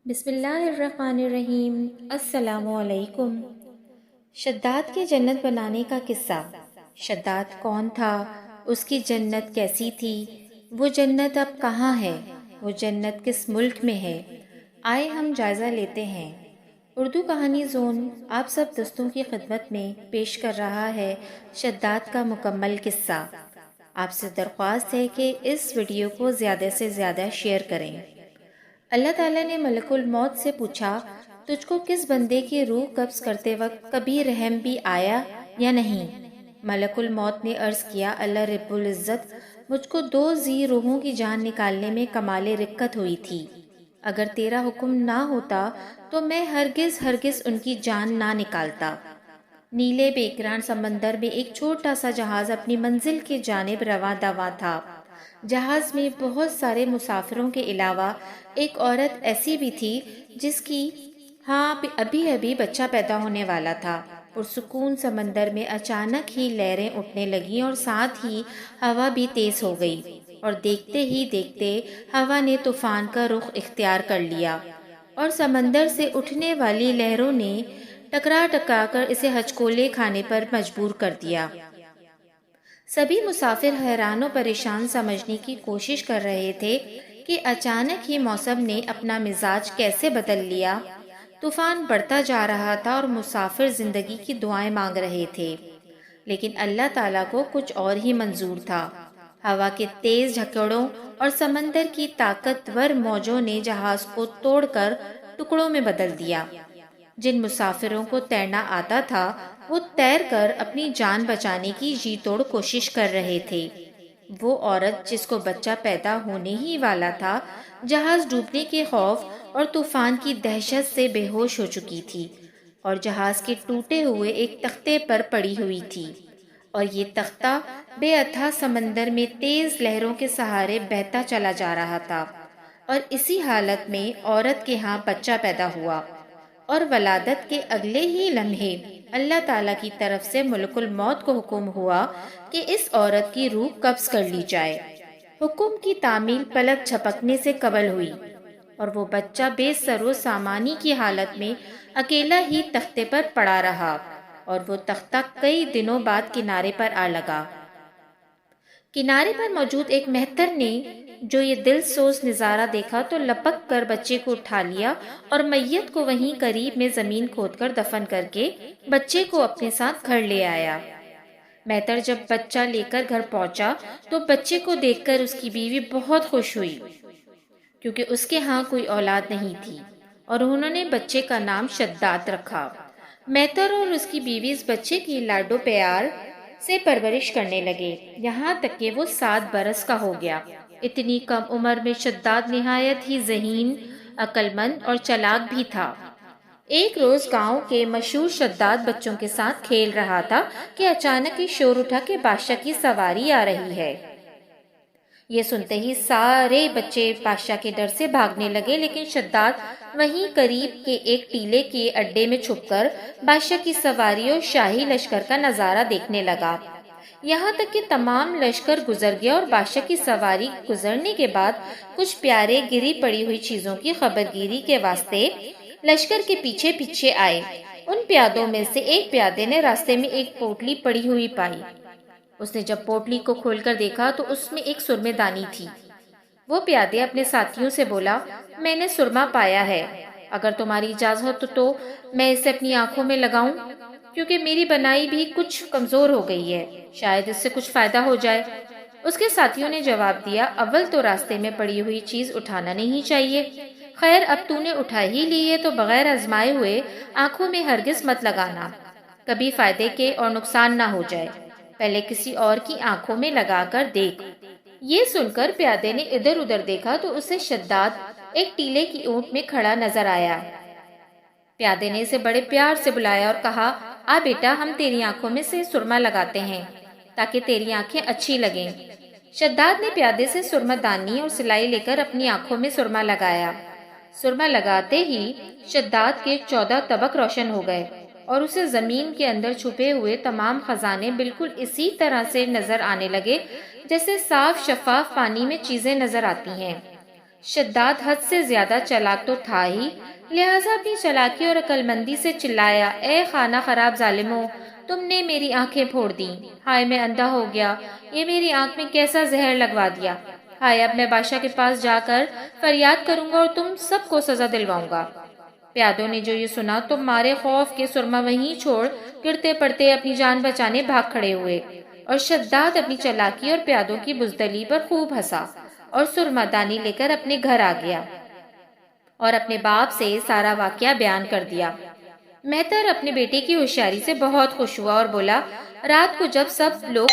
بسم اللہ الرحمن الرحیم۔ السلام علیکم۔ شداد کے جنت بنانے کا قصہ۔ شداد کون تھا؟ اس کی جنت کیسی تھی؟ وہ جنت اب کہاں ہے؟ وہ جنت کس ملک میں ہے؟ آئے ہم جائزہ لیتے ہیں۔ اردو کہانی زون آپ سب دوستوں کی خدمت میں پیش کر رہا ہے شداد کا مکمل قصہ۔ آپ سے درخواست ہے کہ اس ویڈیو کو زیادہ سے زیادہ شیئر کریں۔ اللہ تعالیٰ نے ملک الموت سے پوچھا، تجھ کو کس بندے کی روح قبض کرتے وقت کبھی رحم بھی آیا یا نہیں؟ ملک الموت نے عرض کیا، اللہ رب العزت، مجھ کو 2 ذی روحوں کی جان نکالنے میں کمال رقت ہوئی تھی۔ اگر تیرا حکم نہ ہوتا تو میں ہرگز ان کی جان نہ نکالتا۔ نیلے بیکران سمندر میں ایک چھوٹا سا جہاز اپنی منزل کی جانب رواں دواں تھا۔ جہاز میں بہت سارے مسافروں کے علاوہ ایک عورت ایسی بھی تھی جس کی ابھی بچہ پیدا ہونے والا تھا۔ پرسکون سمندر میں اچانک ہی لہریں اٹھنے لگیں اور ساتھ ہی ہوا بھی تیز ہو گئی، اور دیکھتے ہی دیکھتے ہوا نے طوفان کا رخ اختیار کر لیا، اور سمندر سے اٹھنے والی لہروں نے ٹکرا کر اسے ہچکولے کھانے پر مجبور کر دیا۔ سبھی مسافر حیران و پریشان سمجھنے کی کوشش کر رہے تھے کہ اچانک ہی موسم نے اپنا مزاج کیسے بدل لیا۔ طوفان بڑھتا جا رہا تھا اور مسافر زندگی کی دعائیں مانگ رہے تھے، لیکن اللہ تعالیٰ کو کچھ اور ہی منظور تھا۔ ہوا کے تیز جھکڑوں اور سمندر کی طاقتور موجوں نے جہاز کو توڑ کر ٹکڑوں میں بدل دیا۔ جن مسافروں کو تیرنا آتا تھا وہ تیر کر اپنی جان بچانے کی جی توڑ کوشش کر رہے تھے۔ وہ عورت جس کو بچہ پیدا ہونے ہی والا تھا، جہاز ڈوبنے کے خوف اور طوفان کی دہشت سے بے ہوش ہو چکی تھی، اور جہاز کے ٹوٹے ہوئے ایک تختے پر پڑی ہوئی تھی، اور یہ تختہ بے اتھاہ سمندر میں تیز لہروں کے سہارے بہتا چلا جا رہا تھا۔ اور اسی حالت میں عورت کے ہاں بچہ پیدا ہوا، اور ولادت کے اگلے ہی لمحے اللہ تعالیٰ کی طرف سے ملک الموت کو حکم ہوا کہ اس عورت کی روح قبض کر لی جائے۔ حکم کی تعمیل پلک جھپکنے سے قبل ہوئی، اور وہ بچہ بے سر و سامانی کی حالت میں اکیلا ہی تختے پر پڑا رہا، اور وہ تختہ کئی دنوں بعد کنارے پر آ لگا۔ کنارے پر موجود ایک مہتر نے جو یہ دل سوز نظارہ دیکھا تو لپک کر بچے کو اٹھا لیا اور میت کو وہیں قریب میں زمین کھود کر دفن کر کے بچے کو اپنے ساتھ گھر لے آیا۔ مہتر جب بچہ لے کر گھر پہنچا تو بچے کو دیکھ کر اس کی بیوی بہت خوش ہوئی، کیونکہ اس کے ہاں کوئی اولاد نہیں تھی، اور انہوں نے بچے کا نام شداد رکھا۔ مہتر اور اس کی بیوی اس بچے کی لاڈو پیار سے پرورش کرنے لگے، یہاں تک کہ وہ 7 برس کا ہو گیا۔ اتنی کم عمر میں شداد نہایت ہی ذہین، عقل مند اور چالاک بھی تھا۔ ایک روز گاؤں کے مشہور شداد بچوں کے ساتھ کھیل رہا تھا کہ اچانک ہی شور اٹھا کہ بادشاہ کی سواری آ رہی ہے۔ یہ سنتے ہی سارے بچے بادشاہ کے ڈر سے بھاگنے لگے، لیکن شداد وہیں قریب کے ایک ٹیلے کے اڈے میں چھپ کر بادشاہ کی سواری اور شاہی لشکر کا نظارہ دیکھنے لگا، یہاں تک کہ تمام لشکر گزر گیا اور بادشاہ کی سواری گزرنے کے بعد کچھ پیارے گری پڑی ہوئی چیزوں کی خبرگیری کے واسطے لشکر کے پیچھے پیچھے آئے۔ ان پیادوں میں سے ایک پیادے نے راستے میں ایک پوٹلی پڑی ہوئی پائی۔ اس نے جب پوٹلی کو کھول کر دیکھا تو اس میں ایک سرمے دانی تھی۔ وہ پیادے اپنے ساتھیوں سے بولا، میں نے سرما پایا ہے، اگر تمہاری اجازت تو میں اسے اپنی آنکھوں میں لگاؤں، کیونکہ میری بنائی بھی کچھ کمزور ہو گئی ہے، شاید اس سے کچھ فائدہ ہو جائے۔ اس کے ساتھیوں نے جواب دیا، اول تو راستے میں پڑی ہوئی چیز اٹھانا نہیں چاہیے، خیر اب تو نے اٹھا ہی لی ہے تو بغیر آزمائے ہوئے آنکھوں میں ہرگز مت لگانا، کبھی فائدے کے اور نقصان نہ ہو جائے، پہلے کسی اور کی آنکھوں میں لگا کر دیکھ۔ یہ سن کر پیادے نے ادھر ادھر دیکھا تو اسے شداد ایک ٹیلے کی اونٹ میں کھڑا نظر آیا۔ پیادے نے اسے بڑے پیار سے بلایا اور کہا، آ بیٹا، ہم تیری آنکھوں میں سے سرما لگاتے ہیں تاکہ تیری آنکھیں اچھی لگیں۔ شداد نے پیادے سے سرما دانی اور سلائی لے کر اپنی آنکھوں میں سرما لگایا۔ سرما لگاتے ہی شداد کے 14 طبق روشن ہو گئے، اور اسے زمین کے اندر چھپے ہوئے تمام خزانے بالکل اسی طرح سے نظر آنے لگے جیسے صاف شفاف پانی میں چیزیں نظر آتی ہیں۔ شداد حد سے زیادہ چالاک تو تھا ہی، لہٰذا اپنی چالاکی اور عقل مندی سے چلایا، اے خانہ خراب ظالموں، تم نے میری آنکھیں پھوڑ دیں، ہائے میں اندھا ہو گیا، یہ میری آنکھ میں کیسا زہر لگوا دیا، ہائے اب میں بادشاہ کے پاس جا کر فریاد کروں گا اور تم سب کو سزا دلواؤں گا۔ پیادوں نے جو یہ سنا تو مارے خوف کے سرما وہیں چھوڑ گرتے پڑتے اپنی جان بچانے بھاگ کھڑے ہوئے، اور شداد اپنی چالاکی اور پیادوں کی بزدلی پر خوب ہنسا اور سرما دانی لے کر اپنے گھر آ گیا اور اپنے باپ سے سارا واقعہ بیان کر دیا۔ مہتر اپنے بیٹے کی ہوشیاری سے بہت خوش ہوا اور بولا، رات کو جب سب لوگ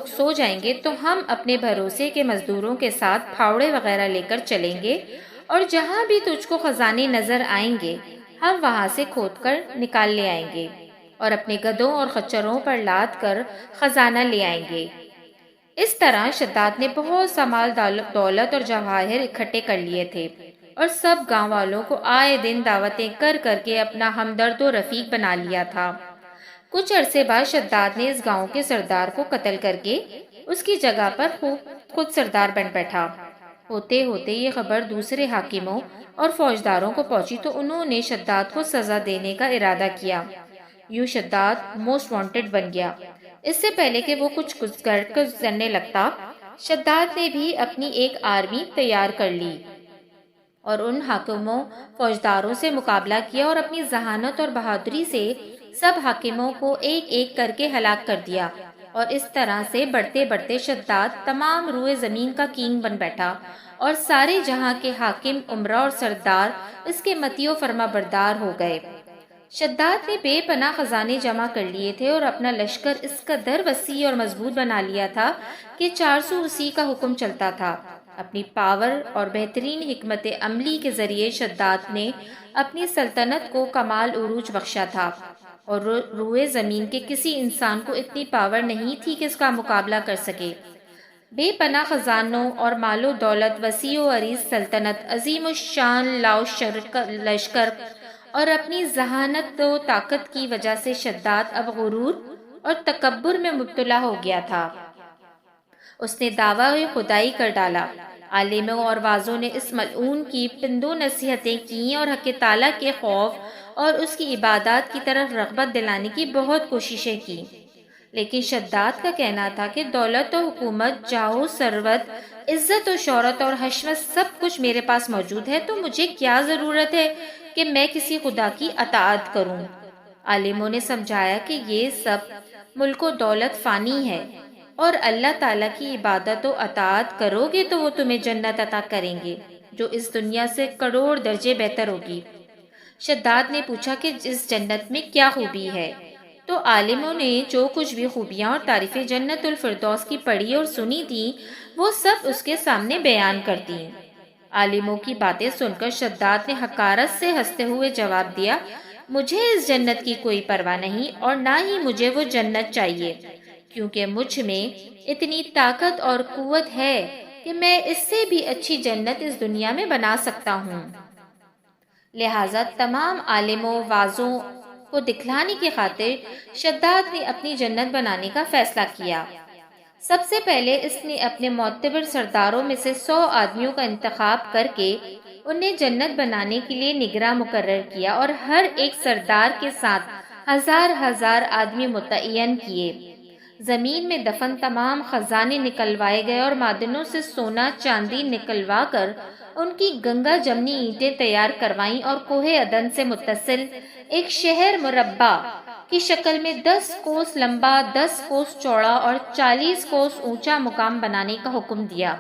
سو جائیں گے تو ہم اپنے بھروسے کے مزدوروں کے ساتھ پھاوڑے وغیرہ لے کر چلیں گے، اور جہاں بھی تجھ کو خزانے نظر آئیں گے ہم وہاں سے کھود کر نکال لے آئیں گے اور اپنے گدھوں اور خچروں پر لاد کر خزانہ لے آئیں گے۔ اس طرح شداد نے بہت سا مال دولت اور جواہر اکٹھے کر لیے تھے، اور سب گاؤں والوں کو آئے دن دعوتیں کر کر کے اپنا ہمدرد و رفیق بنا لیا تھا۔ کچھ عرصے بعد شداد نے اس گاؤں کے سردار کو قتل کر کے اس کی جگہ پر خود سردار بن بیٹھا۔ ہوتے ہوتے یہ خبر دوسرے حاکموں اور فوجداروں کو پہنچی تو انہوں نے شداد کو سزا دینے کا ارادہ کیا۔ یوں شداد موسٹ وانٹڈ بن گیا۔ اس سے پہلے کہ وہ کچھ گزرنے لگتا، شداد نے بھی اپنی ایک آرمی تیار کر لی اور ان حاکموں فوجداروں سے مقابلہ کیا اور اپنی ذہانت اور بہادری سے سب حاکموں کو ایک ایک کر کے ہلاک کر دیا، اور اس طرح سے بڑھتے بڑھتے شداد تمام روئے زمین کا کنگ بن بیٹھا، اور سارے جہاں کے حاکم، امراء اور سردار اس کے مطیع و فرما بردار ہو گئے۔ شداد نے بے پناہ خزانے جمع کر لیے تھے اور اپنا لشکر اس قدر وسیع اور مضبوط بنا لیا تھا کہ 400 اسی کا حکم چلتا تھا۔ اپنی پاور اور بہترین حکمت عملی کے ذریعے شداد نے اپنی سلطنت کو کمال عروج بخشا تھا، اور روئے زمین کے کسی انسان کو اتنی پاور نہیں تھی کہ اس کا مقابلہ کر سکے۔ بے پناہ خزانوں اور مال و دولت، وسیع و عریض سلطنت، عظیم الشان لشکر اور اپنی ذہانت و طاقت کی وجہ سے شداد اب غرور اور تکبر میں مبتلا ہو گیا تھا۔ اس نے دعویٰ خدائی کر ڈالا۔ عالموں اور وعظوں نے اس ملعون کی پندو نصیحتیں کیں اور حق تعالیٰ کے خوف اور اس کی عبادات کی طرف رغبت دلانے کی بہت کوششیں کی، لیکن شداد کا کہنا تھا کہ دولت و حکومت، جاہ و ثروت، عزت و شہرت اور حشمت سب کچھ میرے پاس موجود ہے، تو مجھے کیا ضرورت ہے کہ میں کسی خدا کی اطاعت کروں۔ عالموں نے سمجھایا کہ یہ سب ملک و دولت فانی ہے، اور اللہ تعالیٰ کی عبادت و اطاعت کرو گے تو وہ تمہیں جنت عطا کریں گے جو اس دنیا سے کروڑ درجے بہتر ہوگی۔ شداد نے پوچھا کہ اس جنت میں کیا خوبی ہے، تو عالموں نے جو کچھ بھی خوبیاں اور تعریفیں جنت الفردوس کی پڑھی اور سنی تھی وہ سب اس کے سامنے بیان کر دیں۔ عالموں کی باتیں سن کر شداد نے حقارت سے ہنستے ہوئے جواب دیا، مجھے اس جنت کی کوئی پرواہ نہیں، اور نہ ہی مجھے وہ جنت چاہیے، کیونکہ مجھ میں اتنی طاقت اور قوت ہے کہ میں اس سے بھی اچھی جنت اس دنیا میں بنا سکتا ہوں۔ لہٰذا تمام عالموں واعظوں کو دکھلانے کی خاطر شداد نے اپنی جنت بنانے کا فیصلہ کیا۔ سب سے پہلے اس نے اپنے معتبر سرداروں میں سے 100 آدمیوں کا انتخاب کر کے انہیں جنت بنانے کے لیے نگراں مقرر کیا، اور ہر ایک سردار کے ساتھ ہزار آدمی متعین کیے۔ زمین میں دفن تمام خزانے نکلوائے گئے اور معدنوں سے سونا چاندی نکلوا کر ان کی گنگا جمنی اینٹیں تیار کروائیں، اور کوہ عدن سے متصل ایک شہر مربع کی شکل میں 10 کوس لمبا، 10 کوس چوڑا اور 40 کوس اونچا مقام بنانے کا حکم دیا۔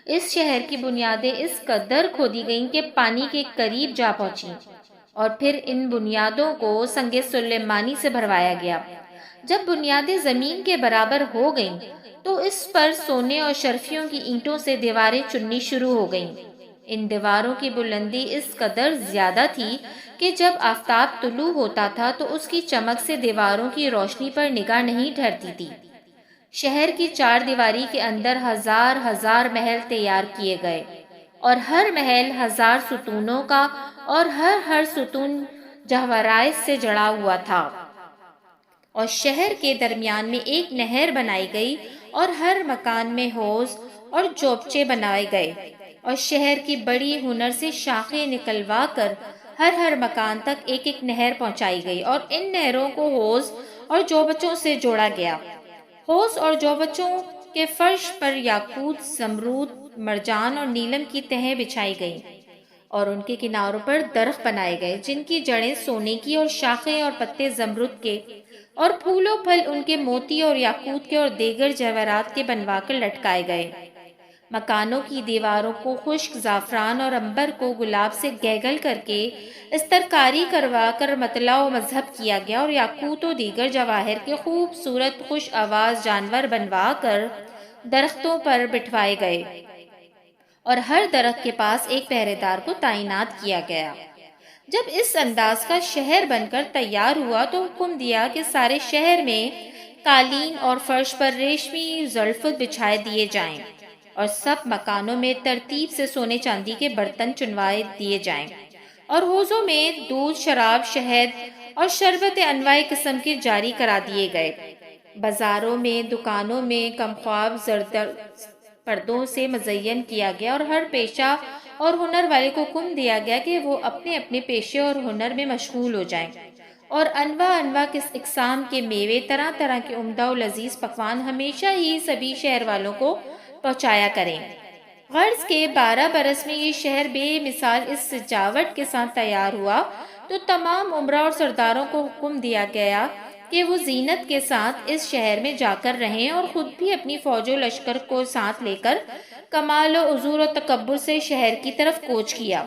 اس شہر کی بنیادیں اس قدر کھودی گئیں کہ پانی کے قریب جا پہنچیں، اور پھر ان بنیادوں کو سنگ سلیمانی سے بھروایا گیا۔ جب بنیادیں زمین کے برابر ہو گئیں تو اس پر سونے اور شرفیوں کی اینٹوں سے دیواریں چننی شروع ہو گئیں۔ ان دیواروں کی بلندی اس قدر زیادہ تھی کہ جب آفتاب طلوع ہوتا تھا تو اس کی چمک سے دیواروں کی روشنی پر نگاہ نہیں ٹھہرتی تھی۔ شہر کی 4 دیواری کے اندر ہزار محل تیار کیے گئے، اور ہر محل 1000 ستونوں کا اور ہر ستون جواہرات سے جڑا ہوا تھا، اور شہر کے درمیان میں ایک نہر بنائی گئی اور ہر مکان میں حوض اور چوپچے بنائے گئے، اور شہر کی بڑی ہنر سے شاخیں نکلوا کر ہر مکان تک ایک ایک نہر پہنچائی گئی، اور ان نہروں کو حوض اور چوبچوں سے جوڑا گیا۔ حوض اور چوبچوں کے فرش پر یاقوت، زمرود، مرجان اور نیلم کی تہیں بچھائی گئیں، اور ان کے کناروں پر درخت بنائے گئے جن کی جڑیں سونے کی اور شاخیں اور پتے زمرد کے، اور پھول و پھل ان کے موتی اور یاقوت کے اور دیگر جواہرات کے بنوا کر لٹکائے گئے۔ مکانوں کی دیواروں کو خشک زعفران اور عنبر کو گلاب سے گیگل کر کے استرکاری کروا کر مطلع و مذہب کیا گیا، اور یاقوت و دیگر جواہر کے خوبصورت خوش آواز جانور بنوا کر درختوں پر بٹھوائے گئے، اور ہر درخت کے پاس ایک پہرے دار کو تعینات کیا گیا۔ جب اس انداز کا شہر بن کر تیار ہوا تو حکم دیا کہ سارے شہر میں قالین اور فرش پر ریشمی زلفت بچھائے دیے جائیں، اور سب مکانوں میں ترتیب سے سونے چاندی کے برتن چنوائے دیے جائیں، اور حوضوں میں دودھ، شراب، شہد اور شربت انواع قسم کے جاری کرا دیے گئے۔ بازاروں میں، دکانوں میں کم خواب زرد پردوں سے مزین کیا گیا، اور ہر پیشہ اور ہنر والے کو حکم دیا گیا کہ وہ اپنے اپنے پیشے اور ہنر میں مشغول ہو جائیں، اور انواع اقسام کے میوے، طرح طرح کے عمدہ و لذیذ پکوان ہمیشہ ہی سبھی شہر والوں کو پہنچایا کریں۔ غرض کے 12 برس میں یہ شہر بے مثال اس سجاوٹ کے ساتھ تیار ہوا تو تمام امراء اور سرداروں کو حکم دیا گیا کہ وہ زینت کے ساتھ اس شہر میں جا کر رہیں، اور خود بھی اپنی فوج و لشکر کو ساتھ لے کر کمال و عزور و تکبر سے شہر کی طرف کوچ کیا،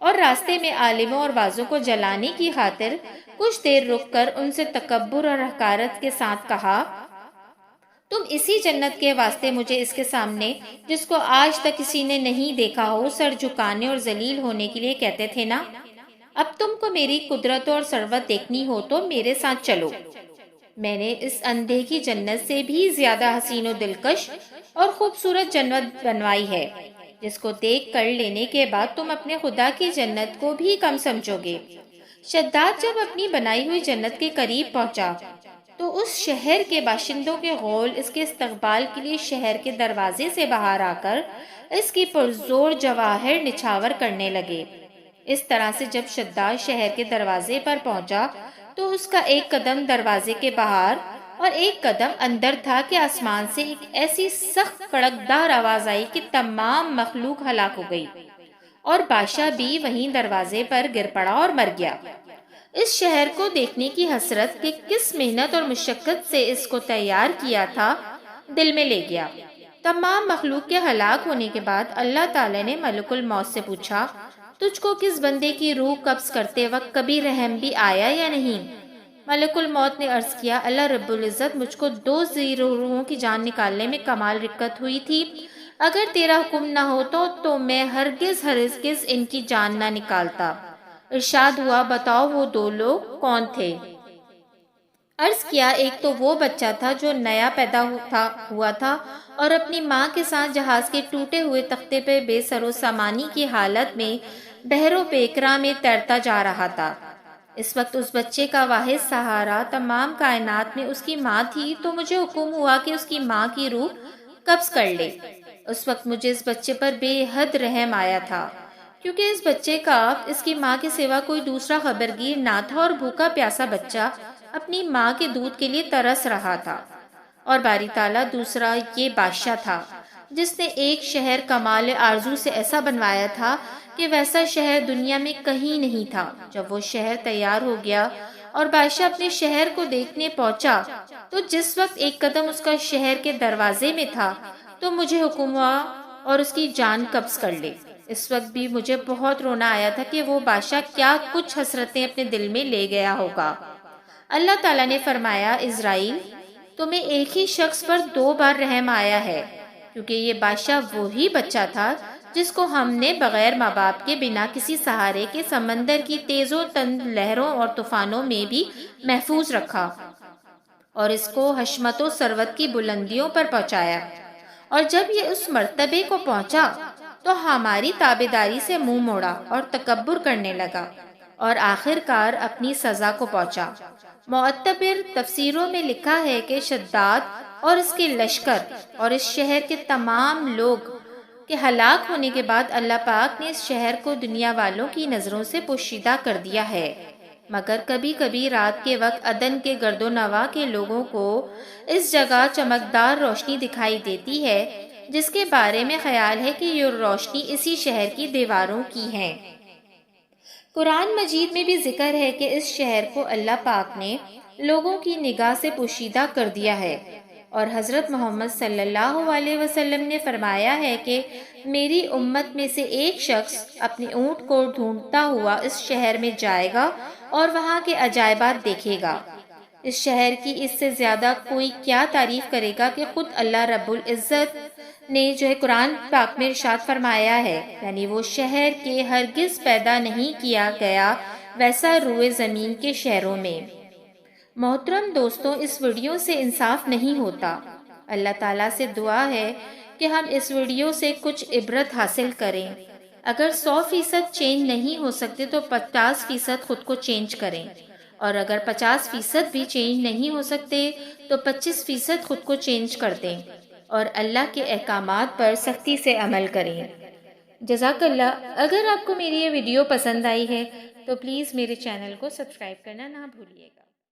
اور راستے میں عالموں اور وعظوں کو جلانے کی خاطر کچھ دیر رک کر ان سے تکبر اور حقارت کے ساتھ کہا، تم اسی جنت کے واسطے مجھے اس کے سامنے، جس کو آج تک کسی نے نہیں دیکھا ہو، سر جھکانے اور ذلیل ہونے کے لیے کہتے تھے نا؟ اب تم کو میری قدرت اور ثروت دیکھنی ہو تو میرے ساتھ چلو۔ میں نے اس اندھے کی جنت سے بھی زیادہ حسین و دلکش اور خوبصورت جنت بنوائی ہے، جس کو دیکھ کر لینے کے بعد تم اپنے خدا کی جنت کو بھی کم سمجھو گے۔ شداد جب اپنی بنائی ہوئی جنت کے قریب پہنچا تو اس شہر کے باشندوں کے غول اس کے استقبال کے لیے شہر کے دروازے سے باہر آ کر اس کی پرزور جواہر نچھاور کرنے لگے۔ اس طرح سے جب شداد شہر کے دروازے پر پہنچا تو اس کا ایک قدم دروازے کے باہر اور ایک قدم اندر تھا کہ آسمان سے ایک ایسی سخت کڑکدار آواز آئی کہ تمام مخلوق ہلاک ہو گئی، اور بادشاہ بھی وہیں دروازے پر گر پڑا اور مر گیا۔ اس شہر کو دیکھنے کی حسرت کہ کس محنت اور مشقت سے اس کو تیار کیا تھا دل میں لے گیا۔ تمام مخلوق کے ہلاک ہونے کے بعد اللہ تعالی نے ملک الموت سے پوچھا، تجھ کو کس بندے کی روح قبض کرتے وقت کبھی رحم بھی آیا یا نہیں؟ ملک الموت نے عرض کیا، اللہ رب العزت، مجھ کو 2 روحوں کی جان نکالنے میں کمال رکت ہوئی تھی، اگر تیرا حکم نہ ہوتا تو میں ہرگز ان کی جان نہ نکالتا۔ ارشاد ہوا، بتاؤ وہ 2 لوگ کون تھے؟ عرض کیا، ایک تو وہ بچہ تھا جو نیا پیدا ہوا تھا اور اپنی ماں کے ساتھ جہاز کے ٹوٹے ہوئے تختے پہ بے سر و سامانی کی حالت میں بحر و بیکرا میں تیرتا جا رہا تھا۔ اس وقت اس بچے کا واحد سہارا تمام کائنات میں اس کی ماں تھی، تو مجھے حکم ہوا کہ اس کی ماں کی روح قبض کر لے۔ اس وقت مجھے اس بچے پر بے حد رحم آیا تھا، کیونکہ اس بچے کا اس کی ماں کے سوا کوئی دوسرا خبرگیر نہ تھا، اور بھوکا پیاسا بچہ اپنی ماں کے دودھ کے لیے ترس رہا تھا۔ اور باری تعالیٰ دوسرا یہ بادشاہ تھا جس نے ایک شہر کمال آرزو سے ایسا بنوایا تھا کہ ویسا شہر دنیا میں کہیں نہیں تھا۔ جب وہ شہر تیار ہو گیا اور بادشاہ اپنے شہر کو دیکھنے پہنچا تو جس وقت ایک قدم اس کا شہر کے دروازے میں تھا تو مجھے حکم ہوا اور اس کی جان قبض کر لے۔ اس وقت بھی مجھے بہت رونا آیا تھا کہ وہ بادشاہ کیا کچھ حسرتیں اپنے دل میں لے گیا ہوگا۔ اللہ تعالیٰ نے فرمایا، عزرائیل، تمہیں ایک ہی شخص پر 2 بار رحم آیا ہے، کیونکہ یہ بادشاہ وہی بچہ تھا جس کو ہم نے بغیر ماں باپ کے بنا کسی سہارے کے سمندر کی تیز و تند لہروں اور طوفانوں میں بھی محفوظ رکھا، اور اس کو حشمت و ثروت کی بلندیوں پر پہنچایا، اور جب یہ اس مرتبے کو پہنچا تو ہماری تابعداری سے منہ موڑا اور تکبر کرنے لگا، اور آخر کار اپنی سزا کو پہنچا۔ معتبر تفسیروں میں لکھا ہے کہ شداد اور اس کے لشکر اور اس شہر کے تمام لوگ کے ہلاک ہونے کے بعد اللہ پاک نے اس شہر کو دنیا والوں کی نظروں سے پوشیدہ کر دیا ہے، مگر کبھی کبھی رات کے وقت عدن کے گرد و نواح کے لوگوں کو اس جگہ چمکدار روشنی دکھائی دیتی ہے، جس کے بارے میں خیال ہے کہ یہ روشنی اسی شہر کی دیواروں کی ہے۔ قرآن مجید میں بھی ذکر ہے کہ اس شہر کو اللہ پاک نے لوگوں کی نگاہ سے پوشیدہ کر دیا ہے، اور حضرت محمد صلی اللہ علیہ وسلم نے فرمایا ہے کہ میری امت میں سے ایک شخص اپنے اونٹ کو ڈھونڈتا ہوا اس شہر میں جائے گا اور وہاں کے عجائبات دیکھے گا۔ اس شہر کی اس سے زیادہ کوئی کیا تعریف کرے گا کہ خود اللہ رب العزت نے جو ہے قرآن پاک میں ارشاد فرمایا ہے، یعنی وہ شہر کے ہرگز پیدا نہیں کیا گیا ویسا روئے زمین کے شہروں میں۔ محترم دوستوں، اس ویڈیو سے انصاف نہیں ہوتا۔ اللہ تعالیٰ سے دعا ہے کہ ہم اس ویڈیو سے کچھ عبرت حاصل کریں۔ اگر 100% چینج نہیں ہو سکتے تو 50% خود کو چینج کریں، اور اگر 50% بھی چینج نہیں ہو سکتے تو 25% خود کو چینج کر دیں اور اللہ کے احکامات پر سختی سے عمل کریں۔ جزاک اللہ۔ اگر آپ کو میری یہ ویڈیو پسند آئی ہے تو پلیز میرے چینل کو سبسکرائب کرنا نہ بھولیے گا۔